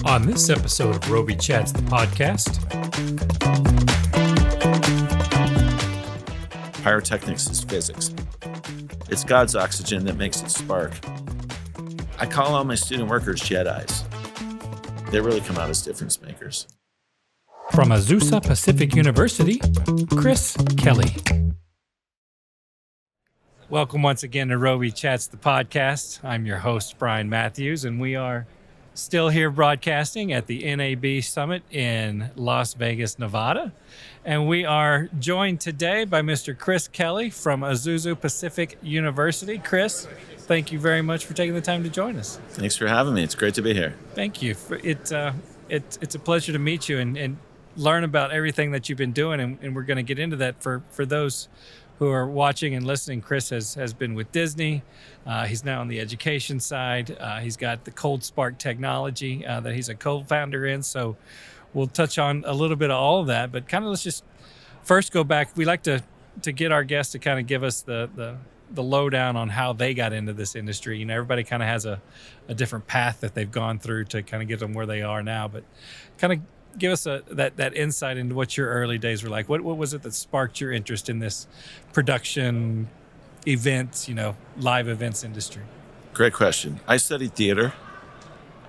On this episode of Robe Chats, the podcast. Pyrotechnics is physics. It's God's oxygen that makes it spark. I call all my student workers Jedis. They really come out as difference makers. From AZUSA Pacific University, Chris Kelly. Welcome once again to Robe Chats, the podcast. I'm your host, Brian Matthews, and we are still here broadcasting at the NAB Summit in Las Vegas, Nevada. And we are joined today by Mr. Chris Kelly from AZUSA Pacific University. Chris, thank you very much for taking the time to join us. Thanks for having me. It's great to be here. Thank you. It's a pleasure to meet you and learn about everything that you've been doing. And we're going to get into that for those who are watching and listening. Chris has been with Disney. He's now on the education side. He's got the Cold Spark technology that he's a co-founder in. So we'll touch on a little bit of all of that, but kind of let's just first go back. We like to get our guests to kind of give us the lowdown on how they got into this industry. You know, everybody kind of has a different path that they've gone through to kind of get them where they are now, but kind of give us that insight into what your early days were like. What was it that sparked your interest in this production events, live events industry? Great question. I studied theater.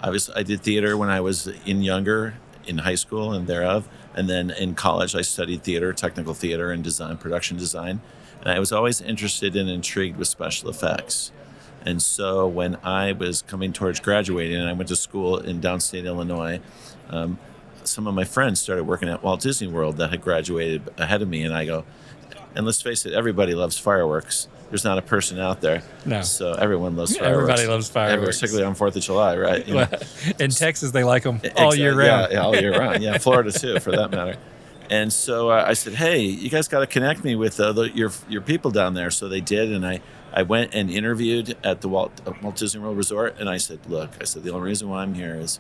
I did theater when I was in high school and thereof. And then in college, I studied theater, technical theater and design, production design. And I was always interested and intrigued with special effects. And so when I was coming towards graduating and I went to school in downstate Illinois, some of my friends started working at Walt Disney World that had graduated ahead of me. And I go, and let's face it, everybody loves fireworks. There's not a person out there. No. So everyone loves fireworks. Everybody loves fireworks. Particularly on 4th of July, right? Well, in Texas, they like them all year round. Yeah, all year round. Yeah, Florida too, for that matter. And so I said, hey, you guys got to connect me with your people down there. So they did, and I went and interviewed at the Walt Disney World Resort. And I said, look, the only reason why I'm here is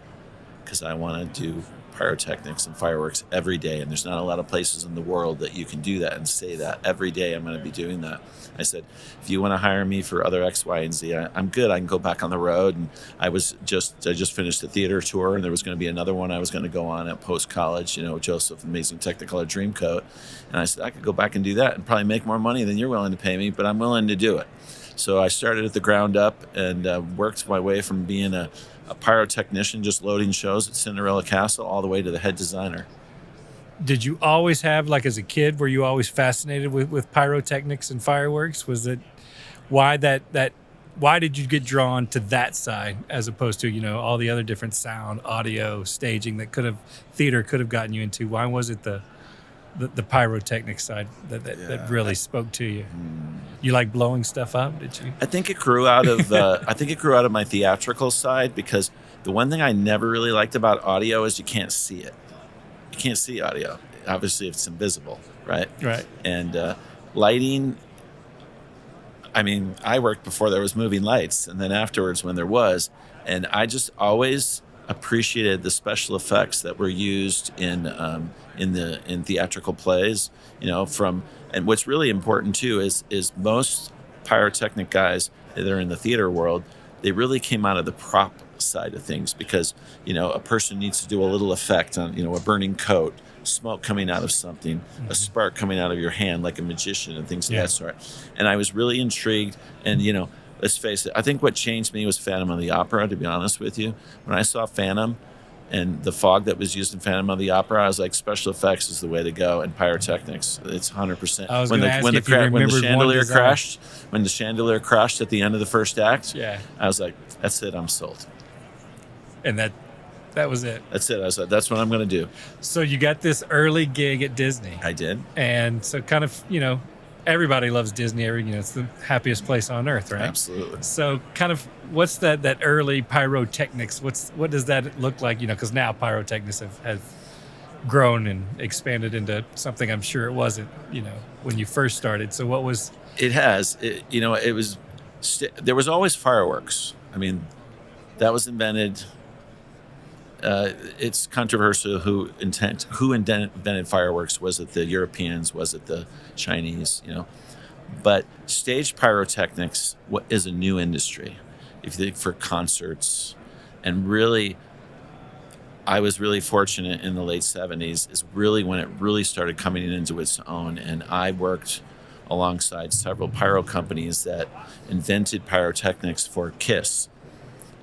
because I want to do pyrotechnics and fireworks every day, and there's not a lot of places in the world that you can do that and say that every day I'm going to be doing that. I said, if you want to hire me for other X, Y, and Z, I'm good. I can go back on the road. And I just finished a theater tour, and there was going to be another one I was going to go on at post college, Joseph Amazing Technicolor Dreamcoat. And I said, I could go back and do that and probably make more money than you're willing to pay me, but I'm willing to do it. So I started at the ground up and worked my way from being a pyrotechnician, just loading shows at Cinderella Castle, all the way to the head designer. Did you always have, like as a kid, were you always fascinated with pyrotechnics and fireworks? Was it why why did you get drawn to that side as opposed to, all the other different sound, audio, staging that theater could have gotten you into? Why was it the pyrotechnics side that really spoke to you? You like blowing stuff up, did you? I think it grew out of my theatrical side, because the one thing I never really liked about audio is you can't see it. You can't see audio. Obviously, it's invisible, right? Right. And lighting, I worked before there was moving lights, and then afterwards when there was, and I just always appreciated the special effects that were used in theatrical plays, and what's really important too is most pyrotechnic guys that are in the theater world, they really came out of the prop side of things, because a person needs to do a little effect on a burning coat, smoke coming out of something, a spark coming out of your hand like a magician, and things of that sort. And I was really intrigued, and let's face it, I think what changed me was Phantom of the Opera, to be honest with you. When I saw Phantom and the fog that was used in Phantom of the Opera, I was like, special effects is the way to go, and pyrotechnics, it's 100%. I was going to ask you if you remembered when the chandelier one crashed, when the chandelier crashed at the end of the first act, I was like, that's it, I'm sold. And that was it. That's it. I was like, that's what I'm going to do. So you got this early gig at Disney. I did. And so kind of, everybody loves Disney. It's the happiest place on earth, right? Absolutely. So kind of what's that early pyrotechnics? What does that look like? Because now pyrotechnics have grown and expanded into something I'm sure it wasn't, when you first started. So what was... It has. There was always fireworks. That was invented it's controversial who invented fireworks. Was it the Europeans? Was it the Chinese? But stage pyrotechnics is a new industry. If you think for concerts, and really, I was really fortunate in the late 70s is really when it really started coming into its own. And I worked alongside several pyro companies that invented pyrotechnics for Kiss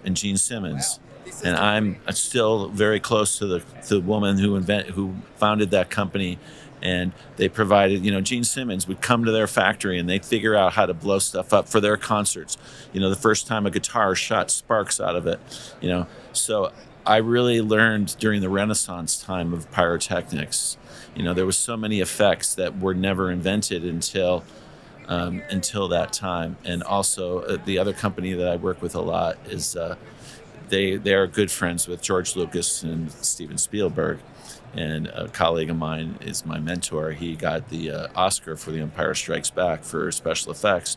and Gene Simmons. And I'm still very close to the woman who founded that company. And they provided, Gene Simmons would come to their factory and they'd figure out how to blow stuff up for their concerts. The first time a guitar shot sparks out of it, So I really learned during the Renaissance time of pyrotechnics. There was so many effects that were never invented until that time. And also the other company that I work with a lot is they are good friends with George Lucas and Steven Spielberg. And a colleague of mine is my mentor. He got the Oscar for The Empire Strikes Back for special effects.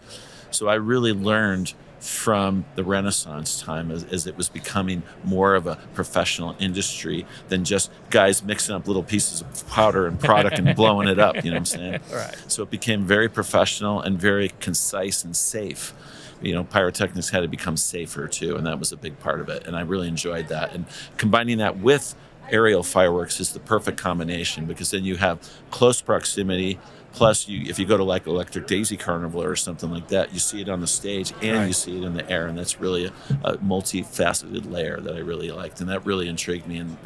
So I really learned from the Renaissance time as it was becoming more of a professional industry than just guys mixing up little pieces of powder and product and blowing it up, you know what I'm saying? Right. So it became very professional and very concise and safe. Pyrotechnics had to become safer too, and that was a big part of it. And I really enjoyed that. And combining that with aerial fireworks is the perfect combination, because then you have close proximity. Plus, if you go to like Electric Daisy Carnival or something like that, you see it on the stage and Right. you see it in the air, and that's really a multifaceted layer that I really liked, and that really intrigued me, and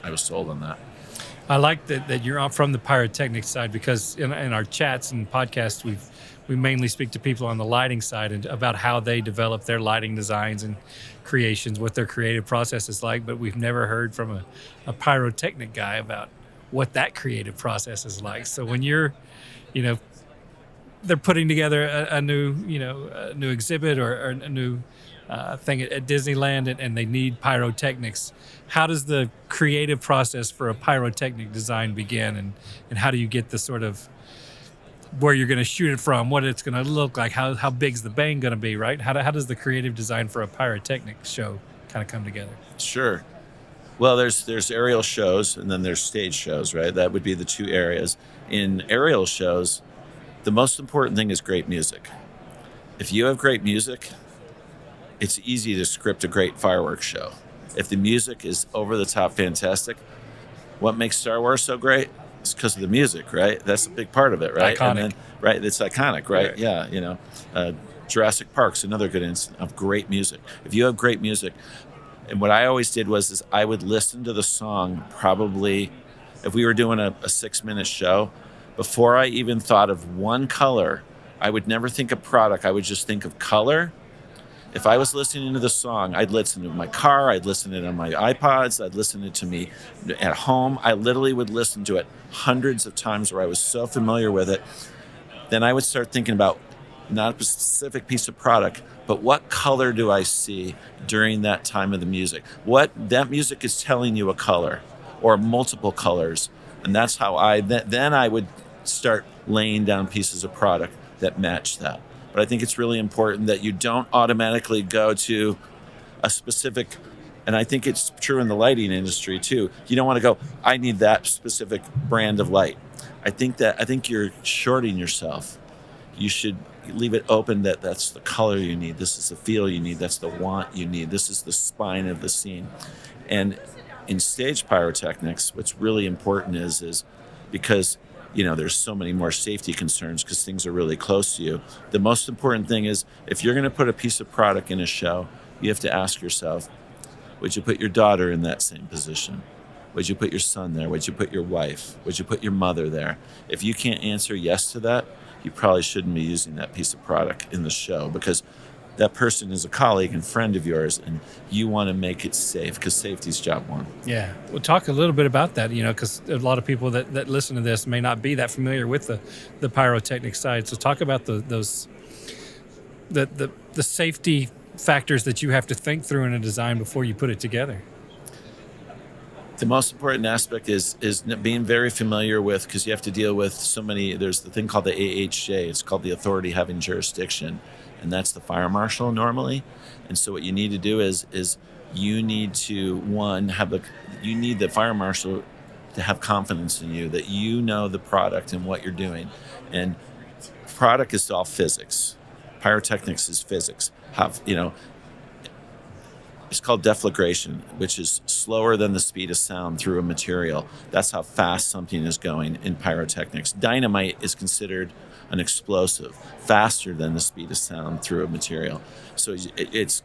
I was sold on that. I like that you're from the pyrotechnics side, because in our chats and podcasts, we mainly speak to people on the lighting side and about how they develop their lighting designs and creations, what their creative process is like. But we've never heard from a pyrotechnic guy about what that creative process is like. So when you're, they're putting together a new exhibit or a new thing at Disneyland, and they need pyrotechnics. How does the creative process for a pyrotechnic design begin, and how do you get the sort of where you're going to shoot it from, what it's going to look like, how big's the bang going to be, right? How does the creative design for a pyrotechnic show kind of come together? Sure. Well, there's aerial shows and then there's stage shows, right? That would be the two areas. In aerial shows, the most important thing is great music. If you have great music, it's easy to script a great fireworks show. If the music is over the top fantastic, what makes Star Wars so great? It's because of the music, right? That's a big part of it, right? Iconic. And then, right, it's iconic, right? Right. Yeah, Jurassic Park's another good instance of great music. If you have great music, and what I always did is I would listen to the song probably, if we were doing a 6-minute show, before I even thought of one color, I would never think of product. I would just think of color. If I was listening to the song, I'd listen to it in my car, I'd listen to it on my iPods, I'd listen to it to me at home. I literally would listen to it hundreds of times where I was so familiar with it. Then I would start thinking about not a specific piece of product, but what color do I see during that time of the music? What that music is telling you a color or multiple colors. And that's how then I would start laying down pieces of product that match that. But I think it's really important that you don't automatically go to a specific, and I think it's true in the lighting industry too. You don't want to go, I need that specific brand of light. I think you're shorting yourself. You should leave it open that that's the color you need. This is the feel you need. That's the want you need. This is the spine of the scene. And in stage pyrotechnics, what's really important is because there's so many more safety concerns because things are really close to you. The most important thing is if you're going to put a piece of product in a show, you have to ask yourself, would you put your daughter in that same position? Would you put your son there? Would you put your wife? Would you put your mother there? If you can't answer yes to that, you probably shouldn't be using that piece of product in the show, because that person is a colleague and friend of yours, and you want to make it safe, because safety's job one. Yeah. We'll talk a little bit about that, because a lot of people that listen to this may not be that familiar with the pyrotechnic side. So talk about the safety factors that you have to think through in a design before you put it together. The most important aspect is being very familiar with, because you have to deal with so many. There's the thing called the AHJ. It's called the authority having jurisdiction, and that's the fire marshal normally. And so what you need to do is you need to you need the fire marshal to have confidence in you that you know the product and what you're doing. And product is all physics. Pyrotechnics is physics. It's called deflagration, which is slower than the speed of sound through a material. That's how fast something is going in pyrotechnics. Dynamite is considered an explosive, faster than the speed of sound through a material. So it's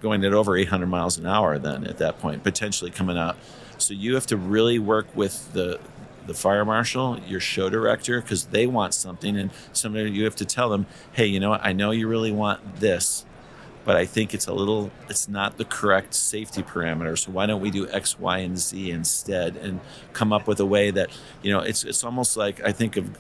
going at over 800 miles an hour then at that point, potentially coming out. So you have to really work with the fire marshal, your show director, because they want something, and you have to tell them, hey, you know what, I know you really want this, but I think it's not the correct safety parameter. So why don't we do X, Y, and Z instead, and come up with a way that, it's almost like I think of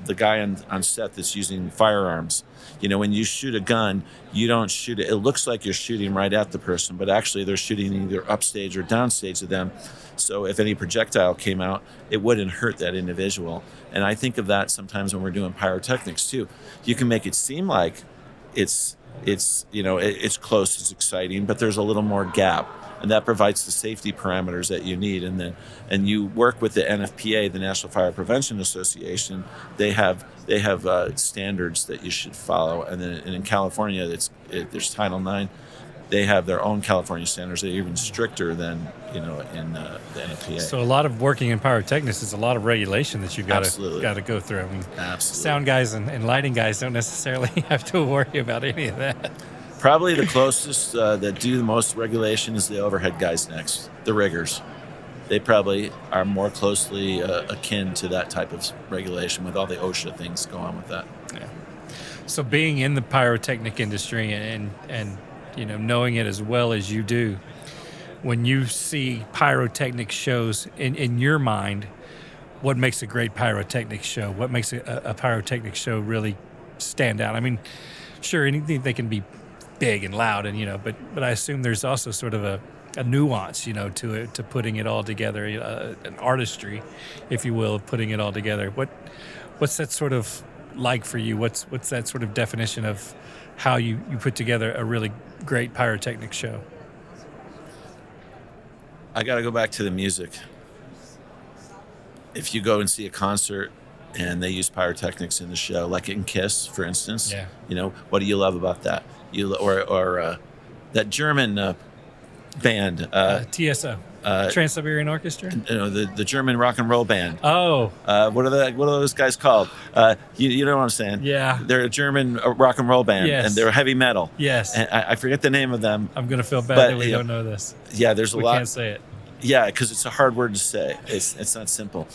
the guy on set that's using firearms. When you shoot a gun, you don't shoot it. It looks like you're shooting right at the person, but actually they're shooting either upstage or downstage of them. So if any projectile came out, it wouldn't hurt that individual. And I think of that sometimes when we're doing pyrotechnics too. You can make it seem like it's close, it's exciting, but there's a little more gap, and that provides the safety parameters that you need. And you work with the NFPA, the National Fire Prevention Association. They have standards that you should follow, and in California, there's Title IX. They have their own California standards. They're even stricter than in the NFPA. So a lot of working in pyrotechnics is a lot of regulation that you've got to go through. I mean, absolutely. Sound guys and lighting guys don't necessarily have to worry about any of that. Probably the closest that do the most regulation is the overhead guys next, the riggers. They probably are more closely akin to that type of regulation with all the OSHA things going on with that. Yeah. So being in the pyrotechnic industry and knowing it as well as you do, when you see pyrotechnic shows in your mind, what makes a great pyrotechnic show? What makes a pyrotechnic show really stand out? I mean, sure, anything they can be big and loud, and but I assume there's also sort of a nuance, to it, to putting it all together, an artistry, if you will, of putting it all together. What's that sort of like for you? What's that sort of definition of how you put together a really great pyrotechnic show? I got to go back to the music. If you go and see a concert and they use pyrotechnics in the show, like in Kiss, for instance, what do you love about that? Or that German band, TSO, Trans-Siberian Orchestra. The German rock and roll band. Oh, what are those guys called? You know what I'm saying? Yeah, they're a German rock and roll band, yes. And they're heavy metal. Yes, and I forget the name of them. I'm gonna feel bad that we don't know this. Yeah, there's a lot. We can't say it. Yeah, because it's a hard word to say. It's not simple.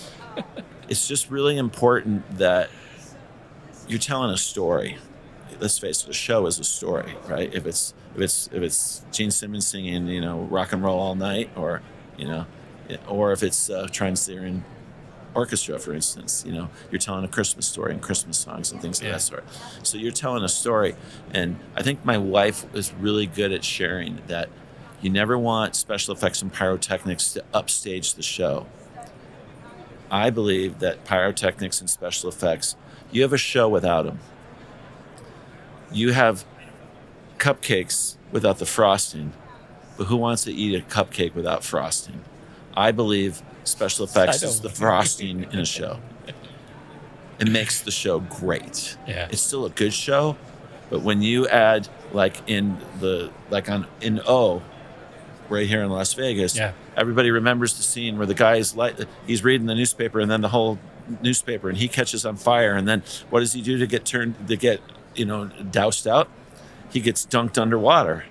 It's just really important that you're telling a story. Let's face it, a show is a story, right? If it's Gene Simmons singing, rock and roll all night, or if it's Trans-Siberian Orchestra, for instance, you're telling a Christmas story and Christmas songs and things of that sort. So you're telling a story, and I think my wife is really good at sharing that. You never want special effects and pyrotechnics to upstage the show. I believe that pyrotechnics and special effects, you have a show without them. You have cupcakes without the frosting, but who wants to eat a cupcake without frosting? I believe special effects is the frosting in a show. It makes the show great. Yeah. It's still a good show, but when you add in O, right here in Las Vegas, everybody remembers the scene where the guy he's reading the newspaper, and then the whole newspaper, and he catches on fire, and then what does he do to get doused out? He gets dunked underwater,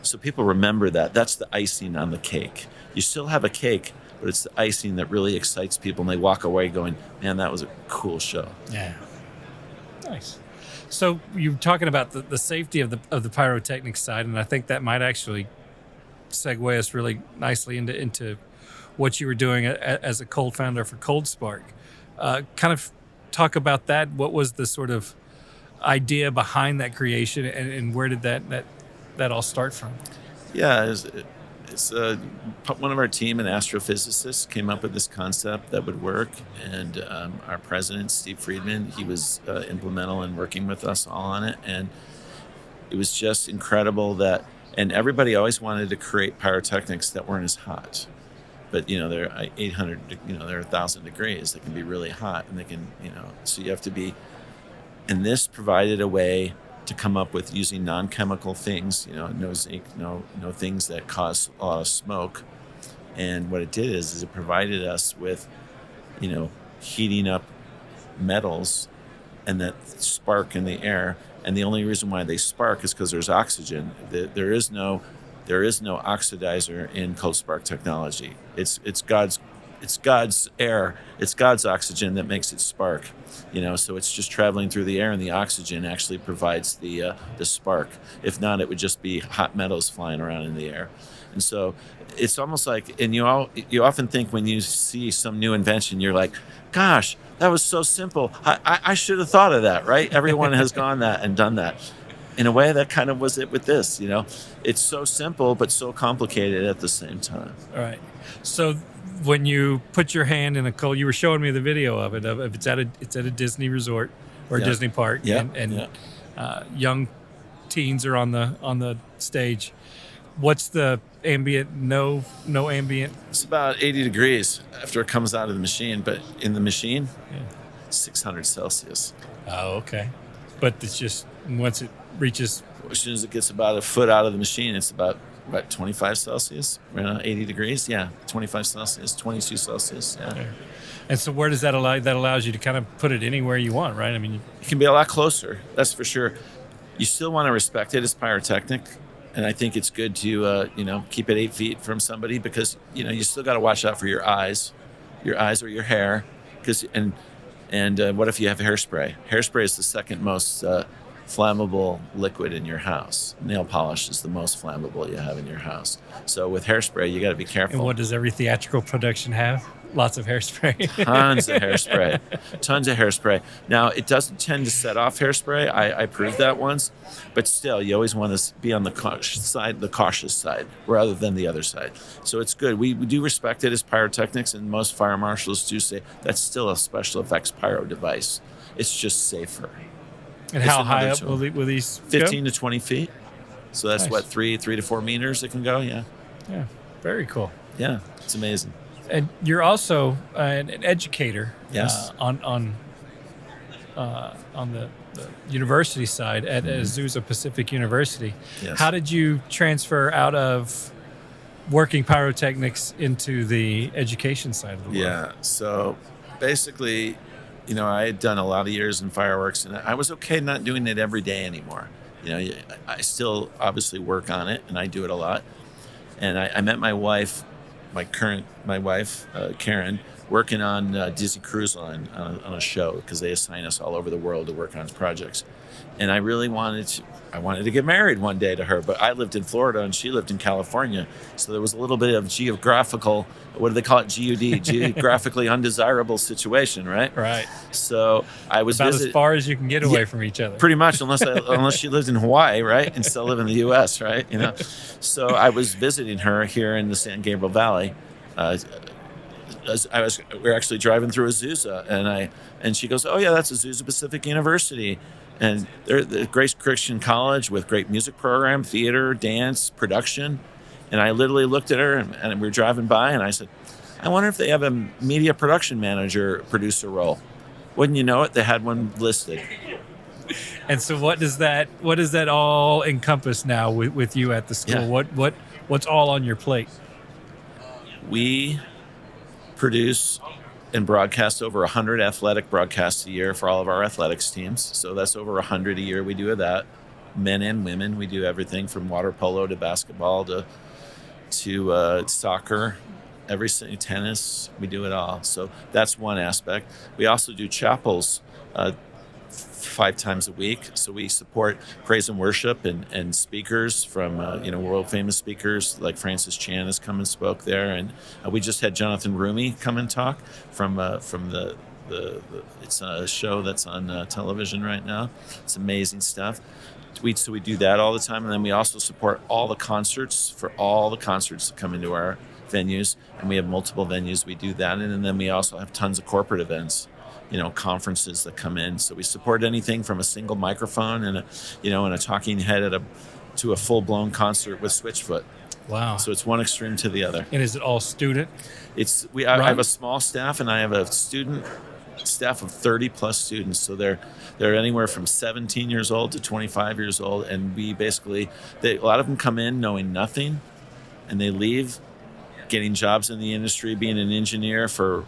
so people remember that. That's the icing on the cake. You still have a cake, but it's the icing that really excites people, and they walk away going, man, that was a cool show. Yeah. Nice. So you're talking about the safety of the pyrotechnics side, and I think that might actually segue us really nicely into what you were doing as a cold founder for Cold Spark. Kind of talk about that. What was the sort of idea behind that creation, and where did that all start from? Yeah, it's one of our team, an astrophysicist, came up with this concept that would work, and our president, Steve Friedman, he was implemental in working with us all on it, and it was just incredible that And everybody always wanted to create pyrotechnics that weren't as hot. But, they're 800, they're 1,000 degrees. They can be really hot, and they can, so you have to be. And this provided a way to come up with using non-chemical things, no zinc, no things that cause a lot of smoke. And what it did is it provided us with, heating up metals and that spark in the air. And the only reason why they spark is because there's oxygen. There is no oxidizer in cold spark technology. It's God's air. It's God's oxygen that makes it spark. So it's just traveling through the air, and the oxygen actually provides the spark. If not, it would just be hot metals flying around in the air. And so it's almost like, and you often think when you see some new invention, you're like, gosh, that was so simple. I should have thought of that, right? Everyone has gone that and done that. In a way, that kind of was it with this. It's so simple but so complicated at the same time. All right. So when you put your hand in a coal, you were showing me the video of it. It's at a Disney resort or Disney park, and young teens are on the stage. What's the ambient? No ambient. It's about 80 degrees after it comes out of the machine, but in the machine, 600 Celsius. Oh, okay. But it's just once it reaches. As soon as it gets about a foot out of the machine, it's about 25 Celsius, around 80 degrees. Yeah, 25 Celsius, 22 Celsius. Yeah. Okay. And so where does that allow? That allows you to kind of put it anywhere you want, right? I mean, it can be a lot closer. That's for sure. You still want to respect it as pyrotechnic. And I think it's good to, keep it 8 feet from somebody, because, you still got to watch out for your eyes or your hair. And what if you have hairspray? Hairspray is the second most flammable liquid in your house. Nail polish is the most flammable you have in your house. So with hairspray, you got to be careful. And what does every theatrical production have? Lots of hairspray. Tons of hairspray. Now, it doesn't tend to set off hairspray. I proved that once. But still, you always want to be on the cautious side, rather than the other side. So it's good. We do respect it as pyrotechnics, and most fire marshals do say that's still a special effects pyro device. It's just safer. And how high up will these 15 go? to 20 feet. So that's Nice. 3 to 4 meters it can go. Yeah. Yeah, very cool. Yeah, it's amazing. And you're also an educator. Yes. On the university side at AZUSA Pacific University. Yes. How did you transfer out of working pyrotechnics into the education side of the world? Yeah. So basically, I had done a lot of years in fireworks, and I was okay not doing it every day anymore. I still obviously work on it, and I do it a lot. And I met my wife, Karen, working on Disney Cruise Line on a show, because they assign us all over the world to work on projects. And I really wanted to get married one day to her, but I lived in Florida and she lived in California. So there was a little bit of geographical, what do they call it? GUD, geographically undesirable situation, right? Right. So I was about as far as you can get away from each other. Pretty much, unless she lived in Hawaii, right? And still live in the U.S., right? So I was visiting her here in the San Gabriel Valley. We were actually driving through AZUSA, and she goes, "Oh yeah, that's AZUSA Pacific University, and they're the great Christian college with great music program, theater, dance, production." And I literally looked at her, and we were driving by, and I said, "I wonder if they have a media production manager producer role." Wouldn't you know it, they had one listed. And so what does that all encompass now with you at the school? Yeah. What's all on your plate? We produce and broadcast over 100 athletic broadcasts a year for all of our athletics teams. So that's over 100 a year we do of that. Men and women, we do everything from water polo to basketball to soccer, tennis, we do it all. So that's one aspect. We also do chapels 5 times a week. So we support praise and worship and speakers from world famous speakers like Francis Chan has come and spoke there, and we just had Jonathan Rumi come and talk from the it's a show that's on television right now. It's amazing stuff. We do that all the time, and then we also support all the concerts that come into our venues, and we have multiple venues we do that in, and then we also have tons of corporate events, conferences that come in. So we support anything from a single microphone and a talking head at a to a full-blown concert with Switchfoot. Wow. So it's one extreme to the other. And is it all student? I have a small staff, and I have a student staff of 30 plus students. So they're anywhere from 17 years old to 25 years old, and we basically a lot of them come in knowing nothing, and they leave getting jobs in the industry, being an engineer for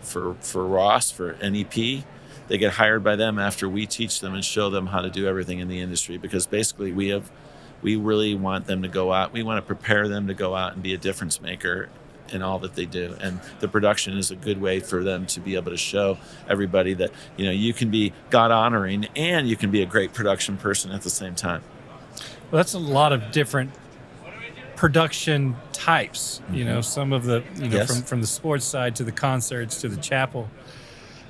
Ross, for NEP. They get hired by them after we teach them and show them how to do everything in the industry, because basically we really want them to go out. We want to prepare them to go out and be a difference maker in all that they do. And the production is a good way for them to be able to show everybody that, you can be God honoring and you can be a great production person at the same time. Well, that's a lot of different production types, some of the, Yes. from the sports side to the concerts to the chapel.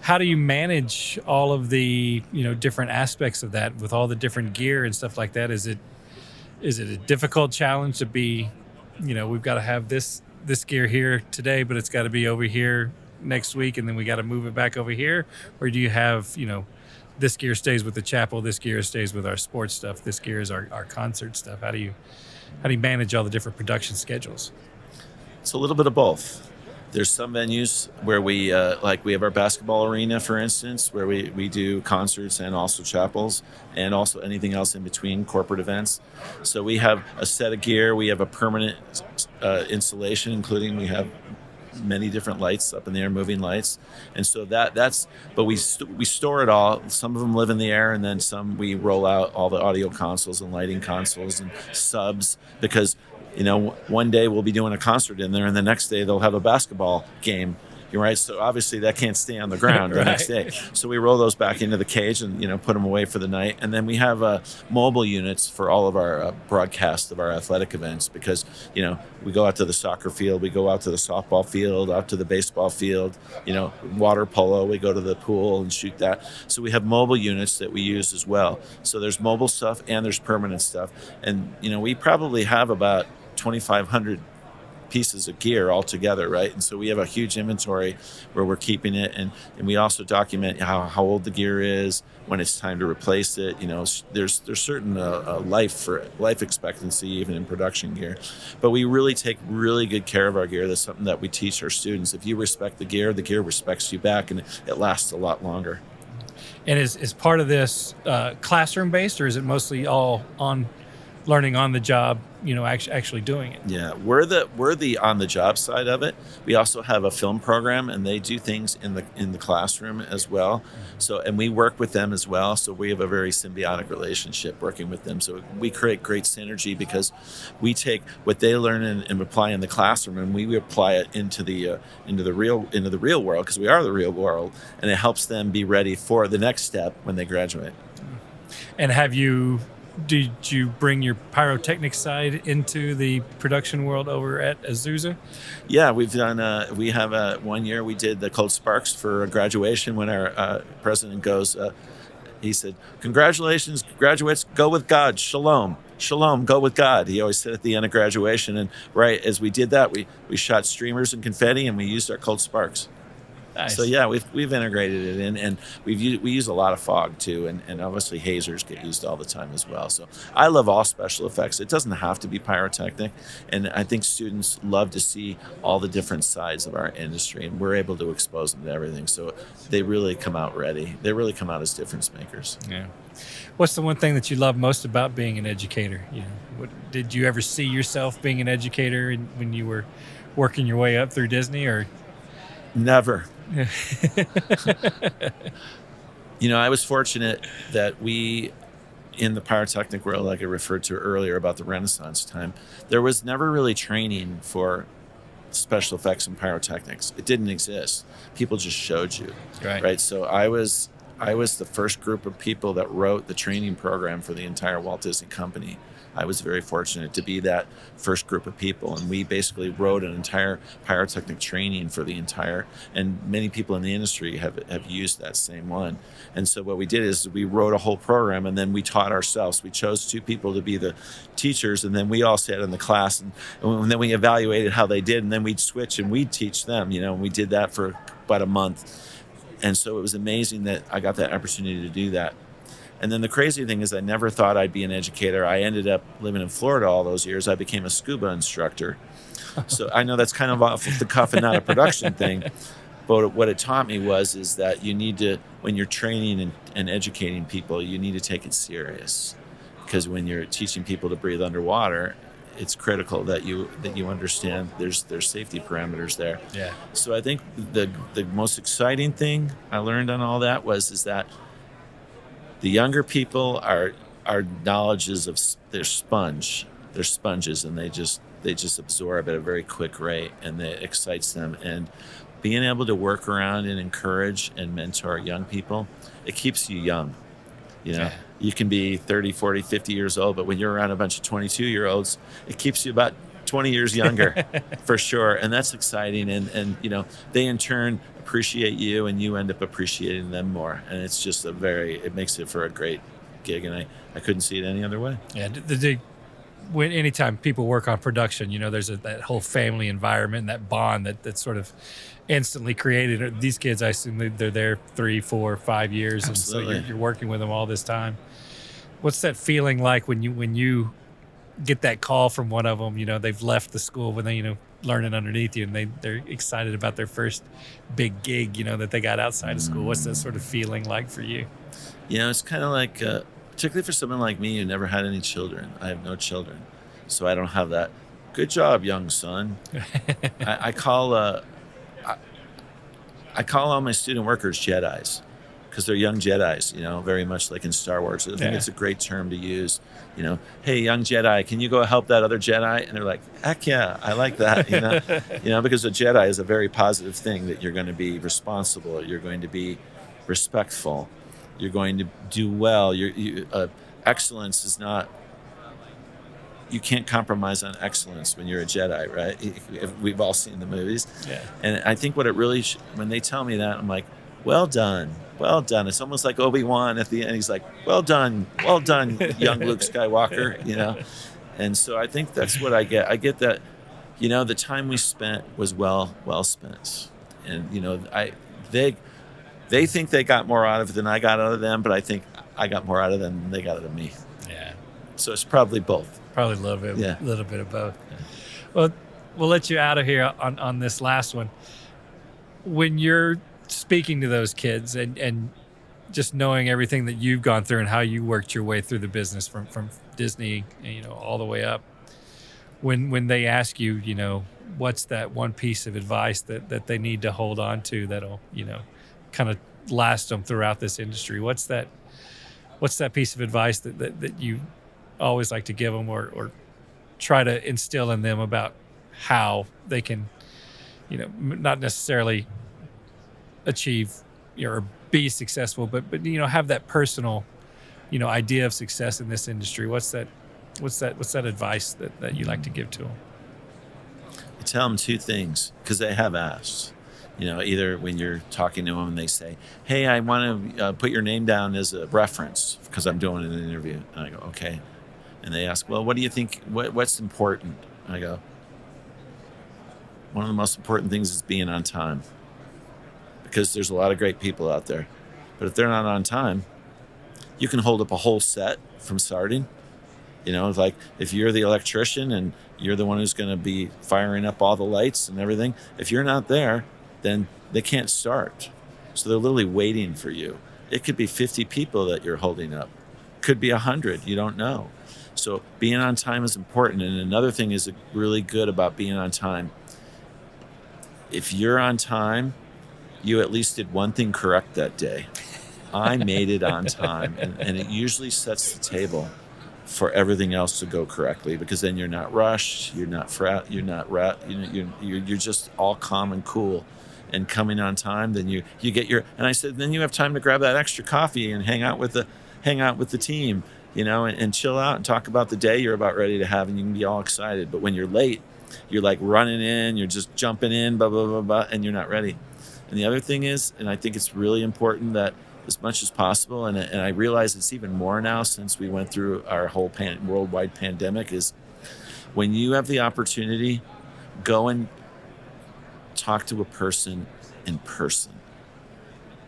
How do you manage all of the, different aspects of that with all the different gear and stuff like that? Is it a difficult challenge to be, we've got to have this gear here today, but it's got to be over here next week, and then we got to move it back over here? Or do you have, this gear stays with the chapel, this gear stays with our sports stuff, this gear is our concert stuff? How do you manage all the different production schedules? It's a little bit of both. There's some venues where we have our basketball arena, for instance, where we do concerts and also chapels and also anything else in between, corporate events. So we have a set of gear. We have a permanent installation, including we have many different lights up in the air, moving lights. And so but we store it all. Some of them live in the air, and then some we roll out all the audio consoles and lighting consoles and subs, because one day we'll be doing a concert in there, and the next day they'll have a basketball game. You're right. So obviously that can't stay on the ground the next day. So we roll those back into the cage and put them away for the night. And then we have mobile units for all of our broadcasts of our athletic events, because we go out to the soccer field, we go out to the softball field, out to the baseball field, water polo, we go to the pool and shoot that. So we have mobile units that we use as well. So there's mobile stuff and there's permanent stuff. And we probably have about 2,500 pieces of gear all together, right? And so we have a huge inventory where we're keeping it, and we also document how old the gear is, when it's time to replace it. There's certain life expectancy even in production gear, but we really take really good care of our gear. That's something that we teach our students. If you respect the gear respects you back, and it lasts a lot longer. And is part of this classroom based, or is it mostly all on learning on the job, actually doing it? Yeah, we're the on the job side of it. We also have a film program, and they do things in the classroom as well. So, and we work with them as well. So we have a very symbiotic relationship working with them. So we create great synergy, because we take what they learn and apply in the classroom, and we apply it into the real world, because we are the real world, and it helps them be ready for the next step when they graduate. And did you bring your pyrotechnics side into the production world over at AZUSA? Yeah, we've done. We have 1 year we did the cold sparks for graduation. When our president goes, he said, "Congratulations, graduates! Go with God. Shalom, shalom. Go with God." He always said at the end of graduation. And right as we did that, we shot streamers and confetti, and we used our cold sparks. Nice. So yeah, we've integrated it in, and we use a lot of fog too, and obviously hazers get used all the time as well. So I love all special effects. It doesn't have to be pyrotechnic, and I think students love to see all the different sides of our industry, and we're able to expose them to everything. So they really come out ready. They really come out as difference makers. Yeah. What's the one thing that you love most about being an educator? Did you ever see yourself being an educator when you were working your way up through Disney, or? Never. I was fortunate that we, in the pyrotechnic world, like I referred to earlier about the Renaissance time, there was never really training for special effects and pyrotechnics. It didn't exist. People just showed you. Right? So I was the first group of people that wrote the training program for the entire Walt Disney Company. I was very fortunate to be that first group of people, and we basically wrote an entire pyrotechnic training for the entire, and many people in the industry have used that same one. And so what we did is we wrote a whole program, and then we taught ourselves. We chose 2 people to be the teachers, and then we all sat in the class, and then we evaluated how they did, and then we'd switch and we'd teach them, and we did that for about a month. And so it was amazing that I got that opportunity to do that. And then the crazy thing is I never thought I'd be an educator. I ended up living in Florida all those years. I became a scuba instructor. So I know that's kind of off the cuff and not a production thing. But what it taught me is that you need to, when you're training and educating people, you need to take it serious. Because when you're teaching people to breathe underwater, it's critical that you understand there's safety parameters there. Yeah. So I think the most exciting thing I learned on all that is that the younger people are knowledge of they're sponges, and they just absorb at a very quick rate, and it excites them. And being able to work around and encourage and mentor young people, it keeps you young. Yeah. You can be 30, 40, 50 years old, but when you're around a bunch of 22-year-olds, it keeps you about 20 years younger for sure. And that's exciting. And they in turn appreciate you, and you end up appreciating them more. And it's just it makes it for a great gig. And I couldn't see it any other way. Yeah. When anytime people work on production, there's that whole family environment and that bond that's sort of instantly created. These kids, I assume they're there 3, 4, 5 years. Absolutely. And so you're working with them all this time. What's that feeling like when you get that call from one of them? They've left the school when they learning underneath you, and they're excited about their first big gig that they got outside of school. What's that sort of feeling like for you? It's kind of like particularly for someone like me who never had any children. I have no children, so I don't have that. Good job, young son. I call all my student workers Jedis, because they're young Jedis, very much like in Star Wars. I think it's a great term to use. Hey, young Jedi, can you go help that other Jedi? And they're like, heck yeah, I like that. Because a Jedi is a very positive thing, that you're going to be responsible, you're going to be respectful, you're going to do well. Excellence is not. You can't compromise on excellence when you're a Jedi, right? We've all seen the movies. Yeah. And I think what it really, when they tell me that, I'm like, well done. Well done. It's almost like Obi-Wan at the end. He's like, well done, young Luke Skywalker, And so I think that's what I get. I get that, the time we spent was well spent. And, they think they got more out of it than I got out of them, but I think I got more out of them than they got out of me. Yeah. So it's probably both. Probably a little bit of both. Yeah. Well, we'll let you out of here on this last one. When you're speaking to those kids and just knowing everything that you've gone through and how you worked your way through the business from Disney, all the way up, when they ask you, what's that one piece of advice that they need to hold on to that'll, kind of last them throughout this industry? What's that piece of advice that you always like to give them or try to instill in them about how they can, not necessarily achieve or be successful, but have that personal, idea of success in this industry? What's that advice that you like to give to them? I tell them two things, because they have asked. Either when you're talking to them and they say, hey, I want to put your name down as a reference because I'm doing an interview. And I go, okay. And they ask, well, what do you think, what's important? And I go, one of the most important things is being on time. Because there's a lot of great people out there. But if they're not on time, you can hold up a whole set from starting. Like if you're the electrician and you're the one who's going to be firing up all the lights and everything, if you're not there, then they can't start. So they're literally waiting for you. It could be 50 people that you're holding up. Could be 100. You don't know. So being on time is important. And another thing is really good about being on time. If you're on time, you at least did one thing correct that day. I made it on time. And it usually sets the table for everything else to go correctly, because then you're not rushed, you're not you're just all calm and cool. And coming on time, then you get and I said, then you have time to grab that extra coffee and hang out with the team, and chill out and talk about the day you're about ready to have, and you can be all excited. But when you're late, you're like running in, you're just jumping in, blah, blah, blah, blah, and you're not ready. And the other thing is, and I think it's really important that as much as possible, and I realize it's even more now since we went through our whole worldwide pandemic, is when you have the opportunity, go and talk to a person in person.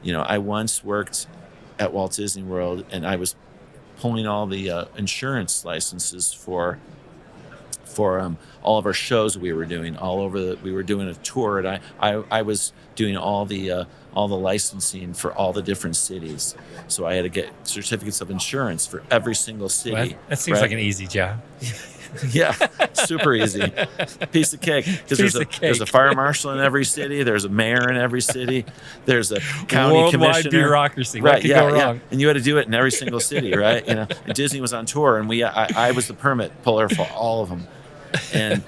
I once worked at Walt Disney World, and I was pulling all the insurance licenses for all of our shows we were doing all over. We were doing a tour, and I was doing all the licensing for all the different cities. So I had to get certificates of insurance for every single city. Well, that seems like an easy job. Yeah, super easy. Piece of cake. Because there's a fire marshal in every city. There's a mayor in every city. There's a county Worldwide commissioner. bureaucracy. Right, What could go wrong? And you had to do it in every single city, right? And Disney was on tour, and I was the permit puller for all of them. And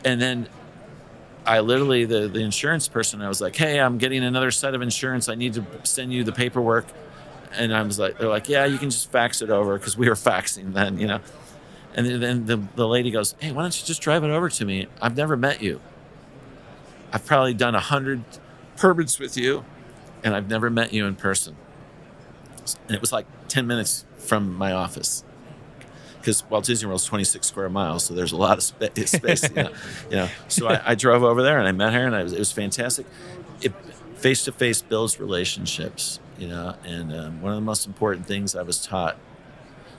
then I literally, the insurance person, I was like, hey, I'm getting another set of insurance. I need to send you the paperwork. And I was like, they're like, yeah, you can just fax it over, because we were faxing then, And then the lady goes, hey, why don't you just drive it over to me? I've never met you. I've probably done 100 permits with you, and I've never met you in person. And it was like 10 minutes from my office. Because Walt Disney World is 26 square miles, so there's a lot of space. So I drove over there, and I met her, and it was fantastic. Face-to-face builds relationships, and one of the most important things I was taught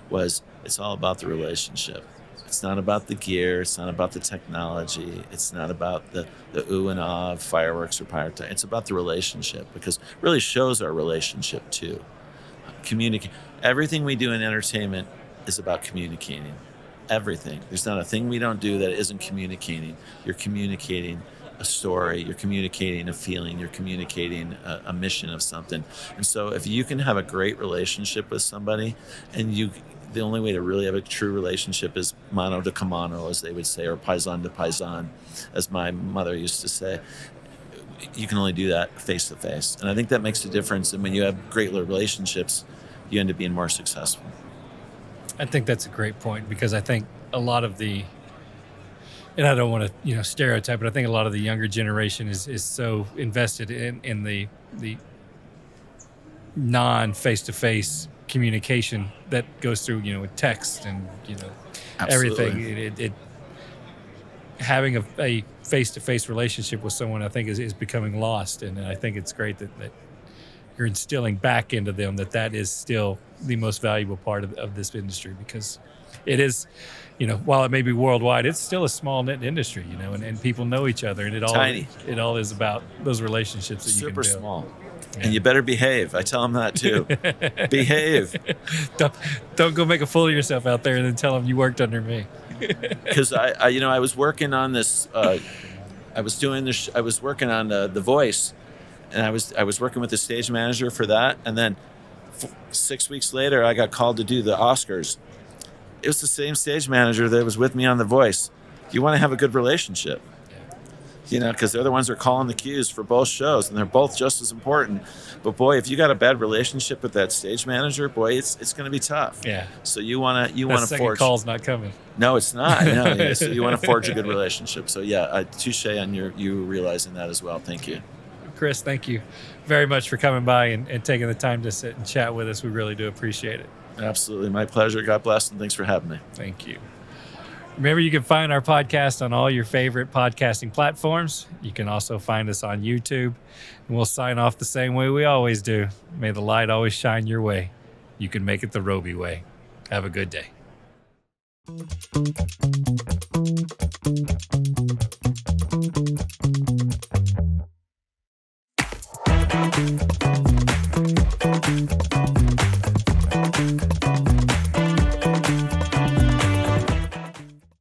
was it's all about the relationship. It's not about the gear. It's not about the technology. It's not about the ooh and ah of fireworks or pyrotechnics. It's about the relationship, because really shows our relationship too. Everything we do in entertainment is about communicating. Everything. There's not a thing we don't do that isn't communicating. You're communicating a story, you're communicating a feeling, you're communicating a mission of something. And so if you can have a great relationship with somebody, and the only way to really have a true relationship is mano to mano, as they would say, or paisan to paisan, as my mother used to say. You can only do that face to face. And I think that makes a difference. And when you have great relationships, you end up being more successful. I think that's a great point, because I think a lot of and I don't want to stereotype, but I think a lot of the younger generation is so invested in the non face-to-face communication that goes through with text and everything. It having a face-to-face relationship with someone, I think is becoming lost, and I think it's great that you're instilling back into them that is still the most valuable part of this industry, because it is, while it may be worldwide, it's still a small knit industry, and people know each other, and it all is about those relationships that you can build. Super small. Yeah. And you better behave. I tell them that too. Behave. Don't go make a fool of yourself out there and then tell them you worked under me. Because I was working on this. I was working on The Voice, and I was working with the stage manager for that. And then 6 weeks later, I got called to do the Oscars. It was the same stage manager that was with me on The Voice. You want to have a good relationship, because they're the ones that are calling the cues for both shows, and they're both just as important. But boy, if you got a bad relationship with that stage manager, boy, it's going to be tough. Yeah. So you want to forge. Second call's not coming. No, it's not. No. So you want to forge a good relationship. So yeah, touche on you realizing that as well. Thank you, Chris. Thank you very much for coming by and taking the time to sit and chat with us. We really do appreciate it. Absolutely, my pleasure. God bless, and thanks for having me. Thank you. Remember, you can find our podcast on all your favorite podcasting platforms. You can also find us on YouTube. And we'll sign off the same way we always do. May the light always shine your way. You can make it the Robe way. Have a good day.